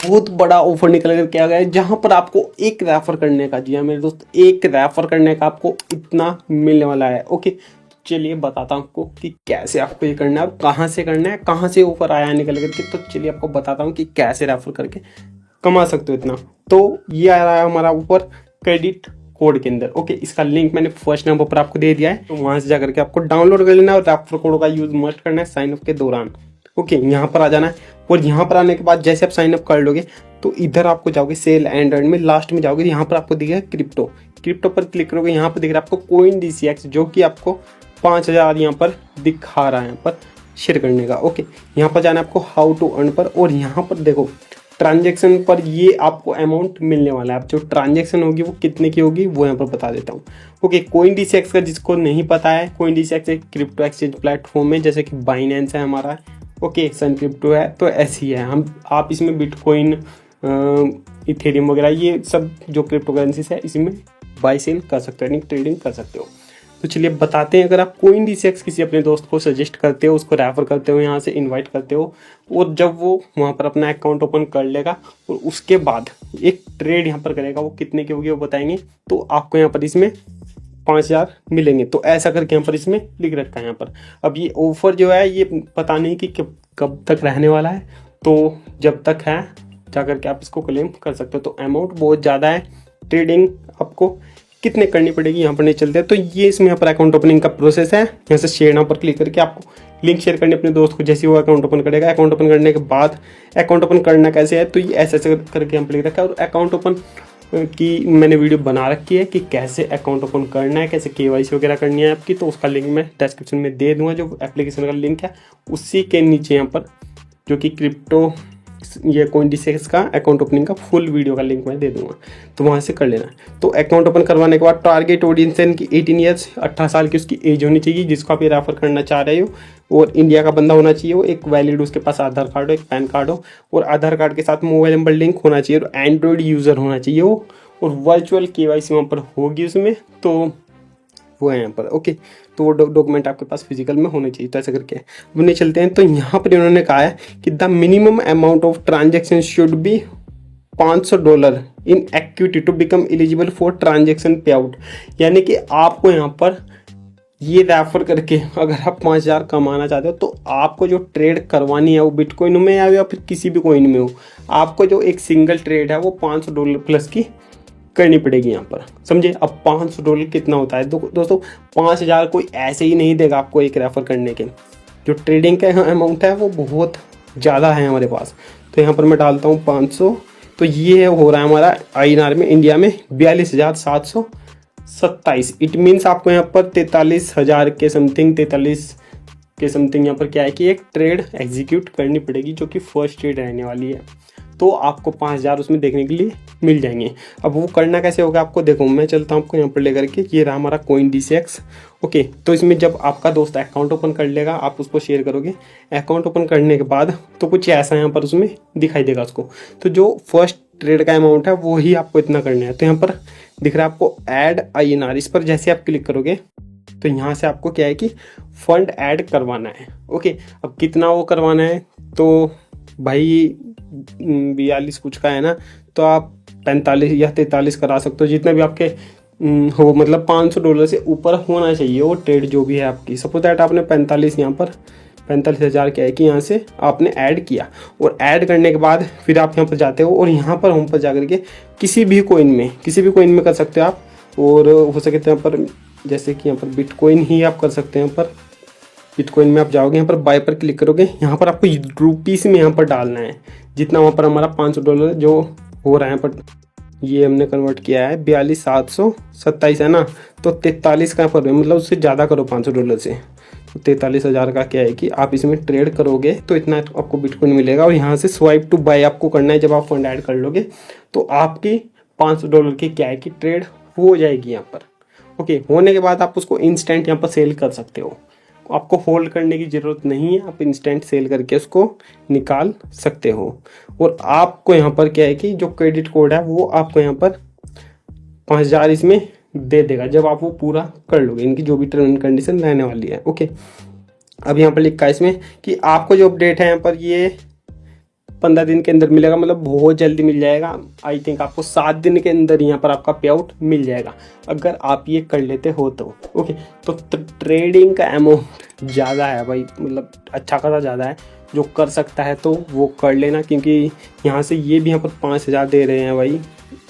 बहुत बड़ा ऑफर निकल कर के आ गया है, जहां पर आपको एक रेफर करने का, जी हाँ मेरे दोस्त, एक रेफर करने का आपको इतना मिलने वाला है। ओके, चलिए बताता हूँ आपको कि कैसे आपको ये करना है और कहाँ से करना है, कहाँ से ऑफर आया निकल करके। तो चलिए आपको बताता हूँ कि कैसे रेफर करके कमा सकते हो इतना। तो ये आ रहा है हमारा ऊपर क्रेडिट कोड के अंदर। ओके, इसका लिंक मैंने फर्स्ट नंबर पर आपको दे दिया है, तो वहां से जाकर के आपको डाउनलोड कर लेना है और रेफर कोड का यूज मस्ट करना है साइन अप के दौरान। ओके, यहाँ पर आ जाना है और यहाँ पर आने के बाद जैसे आप साइन अप कर लोगे तो इधर आपको जाओगे सेल एंड अर्न में, लास्ट में जाओगे, यहाँ पर आपको दिखेगा क्रिप्टो। क्रिप्टो पर क्लिक करोगे, यहाँ पर दिख रहा है आपको कोइन DCX, जो कि आपको 5,000 यहाँ पर दिखा रहा है यहाँ पर शेयर करने का। ओके, यहाँ पर जाना है आपको हाउ टू अर्न पर, और यहाँ पर देखो ट्रांजेक्शन पर ये आपको अमाउंट मिलने वाला है। अब जो ट्रांजेक्शन होगी वो कितने की होगी वो यहाँ पर बता देता हूँ। ओके, कोइन DCX का जिसको नहीं पता है, कोइन DCX एक क्रिप्टो एक्सचेंज प्लेटफॉर्म है, जैसे कि बाइनेंस है हमारा, ओके, सन क्रिप्टो है, तो ऐसी है। आप इसमें बिटकॉइन, इथेरियम वगैरह ये सब जो क्रिप्टो करेंसीज है इसमें बाई सेल कर सकते हो, ट्रेडिंग कर सकते हो। तो चलिए बताते हैं, अगर आप कोइन DCX किसी अपने दोस्त को सजेस्ट करते हो, उसको रेफर करते हो, यहाँ से इनवाइट करते हो, और जब वो वहाँ पर अपना अकाउंट ओपन कर लेगा और उसके बाद एक ट्रेड यहाँ पर करेगा, वो कितने की होगी वो बताएंगे, तो आपको यहाँ पर इसमें 5,000 मिलेंगे। तो ऐसा करके यहाँ पर इसमें लिख रखा है यहाँ पर। अब ये ऑफर जो है ये पता नहीं कि कब तक रहने वाला है, तो जब तक है जाकर के आप इसको क्लेम कर सकते हो। तो अमाउंट बहुत ज़्यादा है, ट्रेडिंग आपको कितने करनी पड़ेगी यहाँ पर नहीं चलते हैं। तो ये इसमें यहाँ पर अकाउंट ओपनिंग का प्रोसेस है। यहाँ से शेयर नाउ पर क्लिक करके आपको लिंक शेयर करनी अपने दोस्त को, जैसे वो अकाउंट ओपन करेगा। अकाउंट ओपन करने के बाद अकाउंट ओपन करना कैसे है, तो ये ऐसे ऐसे करके यहाँ पर लिख रखा है। और अकाउंट ओपन की मैंने वीडियो बना रखी है कि कैसे अकाउंट ओपन करना है, कैसे KYC वगैरह करनी है आपकी, तो उसका लिंक मैं डिस्क्रिप्शन में दे दूंगा। जो एप्लीकेशन का लिंक है उसी के नीचे यहाँ पर, जो कि क्रिप्टो ये कोइन DCX का अकाउंट ओपनिंग का फुल वीडियो का लिंक मैं दे दूंगा, तो वहाँ से कर लेना। तो अकाउंट ओपन करवाने के बाद टारगेट ऑडियंस है इनकी 18 ईयर्स, 18 साल की उसकी एज होनी चाहिए जिसको आप ये रेफर करना चाह रहे हो, और इंडिया का बंदा होना चाहिए वो, एक वैलिड उसके पास आधार कार्ड हो, एक पैन कार्ड हो, और आधार कार्ड के साथ मोबाइल नंबर लिंक होना चाहिए, और एंड्रॉयड यूज़र होना चाहिए वो, और वर्चुअल KYC वहाँ पर होगी उसमें, तो वो है यहाँ पर। ओके, तो वो डॉक्यूमेंट आपके पास फिजिकल में होने चाहिए। तो ऐसा करके अपने चलते हैं। तो यहाँ पर इन्होंने कहा है कि the minimum amount of transaction should be $500 in equity to become eligible for transaction pay out. यानी कि आपको यहाँ पर ये रेफर करके अगर आप 5,000 कमाना चाहते हो, तो आपको जो ट्रेड करवानी है वो बिटकॉइन में या फिर किसी भी कॉइन में हो, आपको जो एक सिंगल ट्रेड है वो $500 प्लस की करनी पड़ेगी यहाँ पर, समझे। अब $500 कितना होता है दोस्तों, 5,000 कोई ऐसे ही नहीं देगा आपको एक रेफर करने के। जो ट्रेडिंग का अमाउंट है वो बहुत ज़्यादा है हमारे पास। तो यहाँ पर मैं डालता हूँ 500, तो ये हो रहा है हमारा INR में, इंडिया में 42,727। इट मीन्स आपको यहाँ पर 43,000 के समथिंग, 43 के समथिंग यहाँ पर क्या है कि एक ट्रेड एग्जीक्यूट करनी पड़ेगी, जो कि फर्स्ट ट्रेड रहने वाली है। तो आपको 5,000 उसमें देखने के लिए मिल जाएंगे। अब वो करना कैसे होगा आपको, देखो मैं चलता हूँ आपको यहाँ पर लेकर के, ये रहा हमारा कोइन DCX। ओके, तो इसमें जब आपका दोस्त अकाउंट ओपन कर लेगा, आप उसको शेयर करोगे, अकाउंट ओपन करने के बाद तो कुछ ऐसा यहाँ पर उसमें दिखाई देगा उसको। तो जो फर्स्ट ट्रेड का अमाउंट है वो ही आपको इतना करना है। तो यहाँ पर दिख रहा है आपको ऐड INR, इस पर जैसे आप क्लिक करोगे तो यहाँ से आपको क्या है कि फंड ऐड करवाना है। ओके, अब कितना वो करवाना है, तो भाई 42 कुछ का है ना, तो आप 45 या 43 करा सकते हो, जितना भी आपके हो, मतलब $500 से ऊपर होना चाहिए वो ट्रेड जो भी है आपकी। सपोज दैट आपने 45 यहाँ पर 45,000 क्या है कि यहाँ से आपने ऐड किया, और ऐड करने के बाद फिर आप यहाँ पर जाते हो और यहाँ पर होम पर जाकर के किसी भी कोइन में कर सकते हो आप। और हो सके तो यहाँ पर जैसे कि यहाँ पर बिटकॉइन ही आप कर सकते हैं। यहाँ पर बिटकॉइन में आप जाओगे, यहाँ पर बाय पर क्लिक करोगे, यहाँ पर आपको रुपीस में यहाँ पर डालना है जितना वहाँ पर हमारा $500 जो हो रहा है। पर ये हमने कन्वर्ट किया है 42,727 है ना, तो 43 का पर मतलब उससे ज़्यादा करो $500 से, तो 43,000 का क्या है कि आप इसमें ट्रेड करोगे तो इतना आपको बिटकॉइन मिलेगा। और यहाँ से स्वाइप टू बाय आपको करना है। जब आप फंड ऐड कर लोगे तो आपकी $500 की क्या है कि ट्रेड हो जाएगी यहाँ पर। ओके, होने के बाद आप उसको इंस्टेंट यहाँ पर सेल कर सकते हो, आपको होल्ड करने की ज़रूरत नहीं है, आप इंस्टेंट सेल करके उसको निकाल सकते हो। और आपको यहाँ पर क्या है कि जो क्रेडिट कोड है वो आपको यहाँ पर 5,000 इसमें दे देगा जब आप वो पूरा कर लोगे, इनकी जो भी टर्म एंड कंडीशन रहने वाली है। ओके, अब यहाँ पर लिखा है इसमें कि आपको जो अपडेट है यहाँ पर ये 15 दिन के अंदर मिलेगा, मतलब बहुत जल्दी मिल जाएगा। आई थिंक आपको 7 दिन के अंदर यहाँ पर आपका पे आउट मिल जाएगा अगर आप ये कर लेते हो तो। ओके, तो ट्रेडिंग का अमाउंट ज़्यादा है भाई, मतलब अच्छा खासा ज़्यादा है। जो कर सकता है तो वो कर लेना, क्योंकि यहाँ से ये भी यहाँ पर 5,000 दे रहे हैं भाई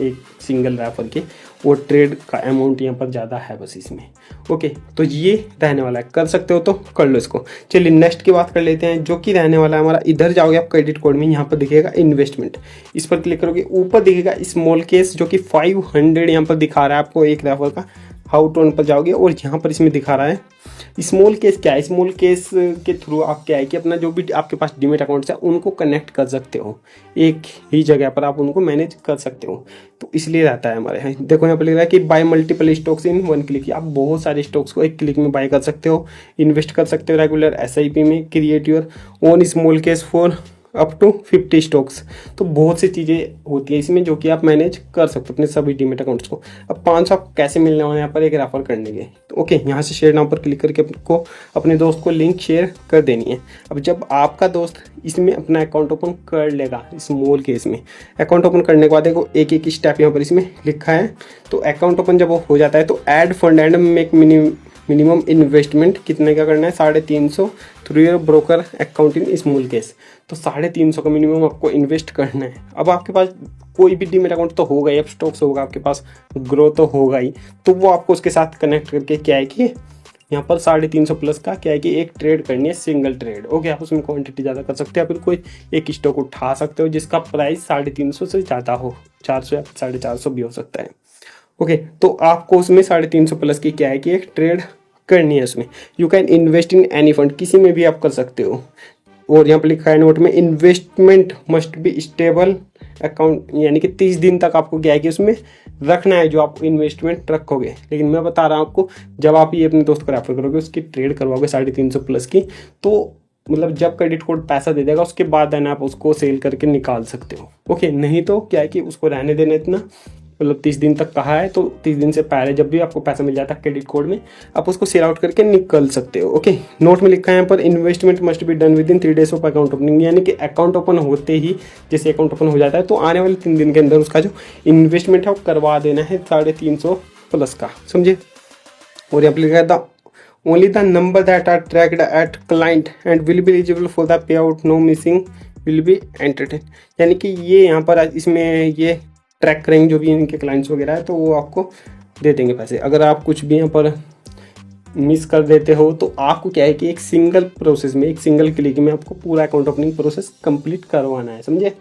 एक सिंगल रेफर के, वो ट्रेड का अमाउंट यहाँ पर ज़्यादा है बस इसमें। ओके, तो ये रहने वाला है, कर सकते हो तो कर लो इसको। चलिए नेक्स्ट की बात कर लेते हैं, जो कि रहने वाला है हमारा। इधर जाओगे आप क्रेडिट कोड में, यहाँ पर दिखेगा इन्वेस्टमेंट, इस पर क्लिक करोगे, ऊपर दिखेगा स्मॉल केस जो कि 500 यहाँ पर दिखा रहा है आपको एक रेफर का। हाउ टू अर्न पर जाओगे और यहाँ पर इसमें दिखा रहा है स्मॉल केस। क्या है स्मॉल केस के थ्रू आप क्या है कि अपना जो भी आपके पास डीमेट अकाउंट्स है उनको कनेक्ट कर सकते हो, एक ही जगह पर आप उनको मैनेज कर सकते हो। तो इसलिए रहता है हमारे यहाँ। देखो यहाँ पर लिख रहा है कि बाय मल्टीपल स्टॉक्स इन 1 क्लिक। आप बहुत सारे स्टॉक्स को एक क्लिक में बाय कर सकते हो, इन्वेस्ट कर सकते हो रेगुलर SIP में, create your own small case for up to 50 stocks. तो बहुत सी चीज़ें होती है इसमें जो कि आप मैनेज कर सकते हो अपने सभी डीमेट अकाउंट्स को। अब 500 कैसे मिलने वाले यहाँ पर एक रेफर करने के, तो ओके यहाँ से शेयर नाउ पर क्लिक करके आपको अपने दोस्त को लिंक शेयर कर देनी है। अब जब आपका दोस्त इसमें अपना अकाउंट ओपन कर लेगा स्मॉल केस में, अकाउंट ओपन करने के बाद देखो एक एक स्टेप यहाँ पर इसमें लिखा है। तो अकाउंट ओपन जब वो हो जाता है तो add fund and make minimum investment कितने का करना है, 350 through your broker account in small case. तो 350 का मिनिमम आपको इन्वेस्ट करना है। अब आपके पास कोई भी डीमेट अकाउंट तो होगा ही, अब स्टॉक्स होगा आपके पास, ग्रो तो होगा ही, तो वो आपको उसके साथ कनेक्ट करके क्या है कि यहाँ पर 350 प्लस का क्या है कि एक ट्रेड करनी है, सिंगल ट्रेड। ओके, आप उसमें क्वांटिटी ज़्यादा कर सकते हो, फिर कोई एक स्टॉक उठा सकते हो जिसका प्राइस 350 से ज़्यादा हो, 400 या 450 भी हो सकता है। ओके, तो आपको उसमें 350 प्लस की क्या है कि एक ट्रेड करनी है उसमें। You can invest in any fund, किसी में भी आप कर सकते हो। और यहाँ पर लिखा है नोट में, investment must be stable account, यानी कि 30 दिन तक आपको क्या है कि उसमें रखना है जो आप इन्वेस्टमेंट रखोगे। लेकिन मैं बता रहा हूँ आपको, जब आप ये अपने दोस्त को रेफर करोगे, उसकी ट्रेड करवाओगे 350 प्लस की, तो मतलब जब क्रेडिट कोड पैसा दे देगा उसके बाद है ना आप उसको सेल करके निकाल सकते हो। ओके, नहीं तो क्या है कि उसको रहने देना इतना, मतलब 30 दिन तक कहा है, तो 30 दिन से पहले जब भी आपको पैसा मिल जाता है क्रेडिट कोड में, आप उसको सेल आउट करके निकल सकते हो। ओके, नोट में लिखा है यहाँ पर, investment must be done with in 3 days of account opening, यानी कि अकाउंट ओपन होते ही, जैसे अकाउंट ओपन हो जाता है तो आने वाले 3 दिन के अंदर उसका जो इन्वेस्टमेंट है वो करवा देना है 350 प्लस का, समझे। और यहाँ पर लिखा है the only the number that are tracked at client and will be eligible for the pay out, no missing will be entertain. यानी कि ये यहाँ पर इसमें ये ट्रैक करेंगे जो भी इनके क्लाइंट्स वगैरह है, तो वो आपको दे देंगे पैसे। अगर आप कुछ भी यहाँ पर मिस कर देते हो तो आपको क्या है कि एक सिंगल प्रोसेस में, एक सिंगल क्लिक में आपको पूरा अकाउंट ओपनिंग प्रोसेस कंप्लीट करवाना है, समझे।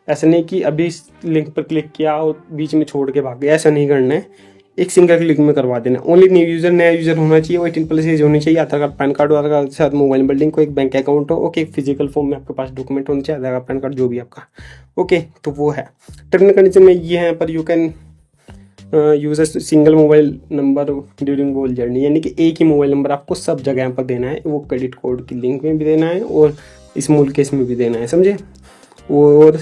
ऐसा नहीं कि अभी इस लिंक पर क्लिक किया और बीच में छोड़ के भाग गया, ऐसा नहीं करना है, एक सिंगल क्लिक में करवा देना। ओनली न्यू यूजर, नया यूजर होना चाहिए, 18 प्लस एज होनी चाहिए, आधार कार्ड पैन कार्ड, आधार कार्ड के साथ मोबाइल नंबर लिंक हो, एक बैंक अकाउंट हो, ओके, फिजिकल फॉर्म में आपके पास डॉक्यूमेंट होने चाहिए, आधार कार्ड पैन कार्ड जो भी आपका, ओके। तो वो है टर्म एंड कंडीशन में ये है, पर you can use single mobile number during goal journey, यानी कि एक ही मोबाइल नंबर आपको सब जगह पर देना है, वो क्रेडिट कोड की लिंक में भी देना है और स्मॉल केस में भी देना है, समझे। और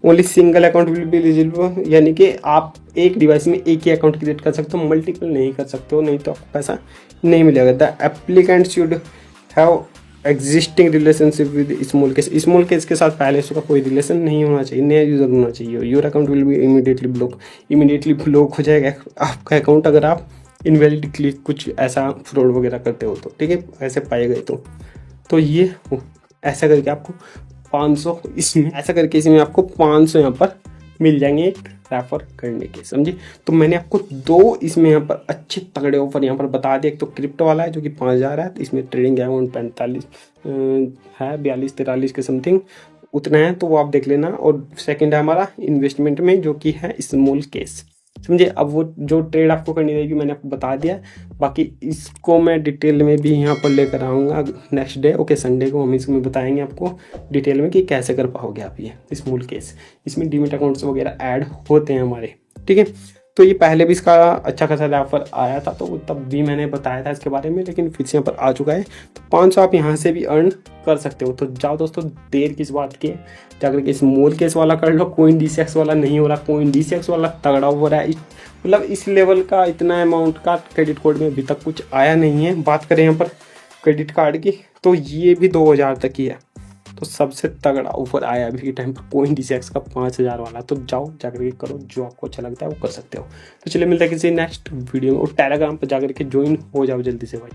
only single account will be eligible, यानी कि आप एक डिवाइस में एक ही अकाउंट क्रिएट कर सकते हो, मल्टीपल नहीं कर सकते हो, नहीं तो आपको पैसा नहीं मिलेगा। The applicant should have existing relationship with small case, small case के साथ पहले उसका कोई रिलेशन नहीं होना चाहिए, नया यूज़र होना चाहिए। Your account will be immediately block, immediately block हो जाएगा आपका अकाउंट अगर आप इनवैलिड क्लिक कुछ ऐसा फ्रॉड वगैरह करते हो तो, ठीक है, ऐसे पाए गए तो ये ऐसा करके आपको 500 इसमें, ऐसा करके इसमें आपको 500 यहाँ पर मिल जाएंगे एक रेफर करने के, समझे। तो मैंने आपको 2 इसमें यहाँ पर अच्छे तगड़े ऑफर यहाँ पर बता दिए। एक तो क्रिप्टो वाला है जो कि 5000 है, तो इसमें ट्रेडिंग अमाउंट 45 है, 42-43 के समथिंग उतना है, तो वो आप देख लेना। और सेकंड है हमारा इन्वेस्टमेंट में जो कि है स्मॉल केस, समझे। अब वो जो ट्रेड आपको करनी रहेगी मैंने आपको बता दिया, बाकी इसको मैं डिटेल में भी यहाँ पर लेकर आऊँगा नेक्स्ट डे, ओके, संडे को हम इसमें बताएंगे आपको डिटेल में कि कैसे कर पाओगे आप ये स्मॉल केस। इसमें डीमेट अकाउंट्स वगैरह ऐड होते हैं हमारे, ठीक है। तो ये पहले भी इसका अच्छा खासा ऑफर आया था, तो तब भी मैंने बताया था इसके बारे में, लेकिन फिर से यहाँ पर आ चुका है। तो 500 आप यहाँ से भी अर्न कर सकते हो। तो जाओ दोस्तों, देर किस बात की, जाकर के स्मॉल केस वाला कर लो। कोइन DCX वाला नहीं हो रहा, कोइन DCX वाला तगड़ा हो रहा है, मतलब इस लेवल का इतना अमाउंट का क्रेडिट कोड में अभी तक कुछ आया नहीं है। बात करें यहाँ पर क्रेडिट कार्ड की, तो ये भी 2000 तक ही है। तो सबसे तगड़ा ऑफर आया अभी के टाइम पर कोइन DCX का 5000 वाला। तो जाओ जाकर के करो, जो आपको अच्छा लगता है वो कर सकते हो। तो चलिए मिलता है किसी नेक्स्ट वीडियो में, और टेलीग्राम पर जाकर के ज्वाइन हो जाओ जल्दी से भाई।